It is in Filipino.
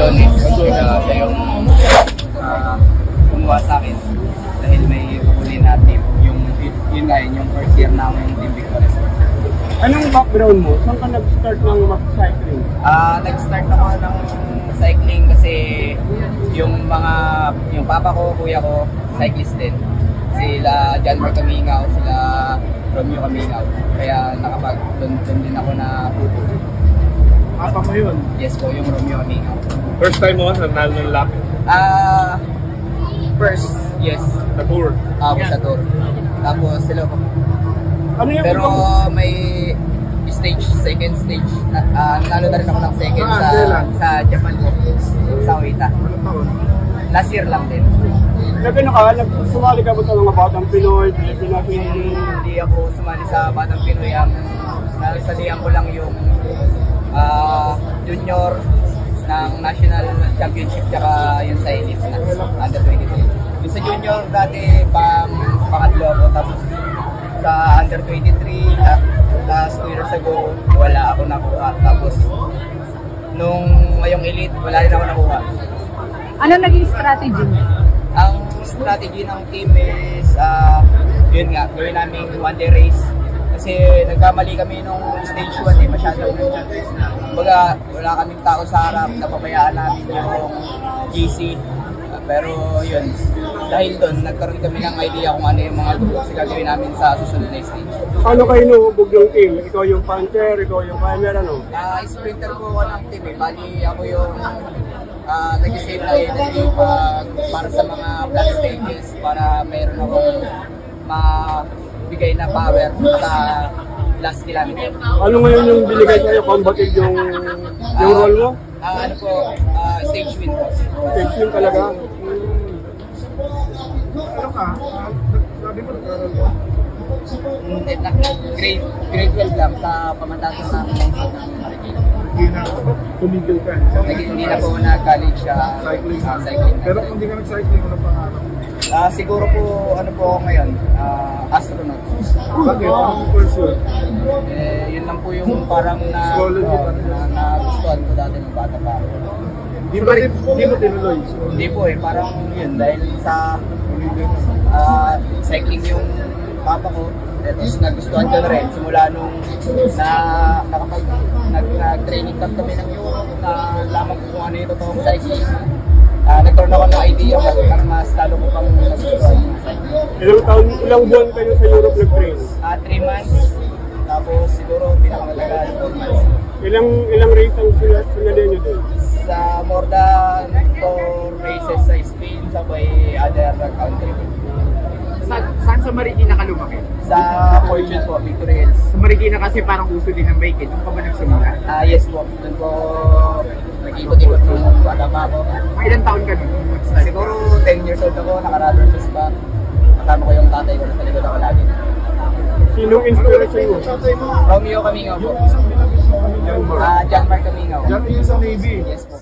Dones. Siya yung kumuha sa akin dahil may huli na team. Yun nga yun, yung first year namin yung Team Victoria Sports. Anong background mo? Saan ka nag-start ng mag-cycling? Nag-start ako ng cycling kasi yung papa ko, kuya ko, cyclist din. Sila John Mark Camingaw, sila Romeo Camingaw. Kaya doon din ako na puto. Papa mo yun? Yes po, yung Romeo Camingaw. First time mo nanalo ng lap? First, yes. Sa tour? Ako sa tour. Tapos sila po. Ano yung pero may second stage. Nanalo na rin ako ng second sa Japan po. Sa Oita. Last year lang din. Sumali ka ba sa mga Batang Pinoy, Pilipinas? Hindi ako sumali sa Batang Pinoy. Nasalihan ko lang yung junior ng national championship tsaka yung sa elite na under 23. Yung sa junior dati pangatlo ako, tapos sa under 23 last 2 years ago wala ako nakuha, tapos nung ngayong elite wala rin ako nakuha. Ano naging strategy niyo? Ang strategy ng team is yun nga, gawin namin one day race kasi nagkamali kami nung stage 1 masyadong baga wala kaming tao sa harap, napabayaan namin yung GC. Pero yun, dahil doon nagkaroon kami ng idea kung ano yung mga groups na gagawin namin sa susunod na stage. Ano kayo nuhubog yung team? Ikaw yung puncher, ikaw yung primer, ano? Sprinter po ako ng team Bali ako yung nag-save na energy para sa mga flat stages para mayroon akong mabigay na power sa last kilometer. Ano ngayon yung binigay sa'yo? Combative yung role mo? Ano po, stage win po. Stage win talaga? Ano ka? Sabi mo nag-aral mo? Grade 12 lang sa pamantasan namin ng Marikina. Hindi na tumigil ka? Hindi na po nag-college cycling. Cycling. Pero kung hindi ka nag-cycling, ano pangarap? Siguro po, ano po ako ngayon, astronaut. Bakit? Anong pursuit? Yun lang po yung parang nagustuhan ko dati ng bata pa ako. Hindi mo tinuloy? Hindi po parang yun, dahil sa cycling yung papa ko, tapos nagustuhan ko na rin. Simula nung nag-training camp kami ng Europe, na lamang ko kung ano yung totoong cycling. Nagkaroon ako ng idea para mas talo ko pang nagustuhan yung cycling. Ilang buwan kayo sa Europe nag-train? 3 months, tapos siguro pinakamatagal 4 months. Ilang race ang sinali nyo doon? Sa more than 4 races sa Spain, sa may other country. Saan sa Marikina ka lumaki? Sa Fortune po, Victoria Hills. Sa Marikina kasi parang uso din ng bike, doon ka ba nagsimula? Yes po, doon po nag-ikot-ikot nung bata pa ako. Mga ilang taon ka doon? Siguro 10 years old ako, naka-rubber shoes pa. Kasama ko yung tatay ko, nasa likod ako lagi. Sinong inspiration mo? Romeo Camingaw po. John Mark Camingaw. John, yung sa Navy. Yes po.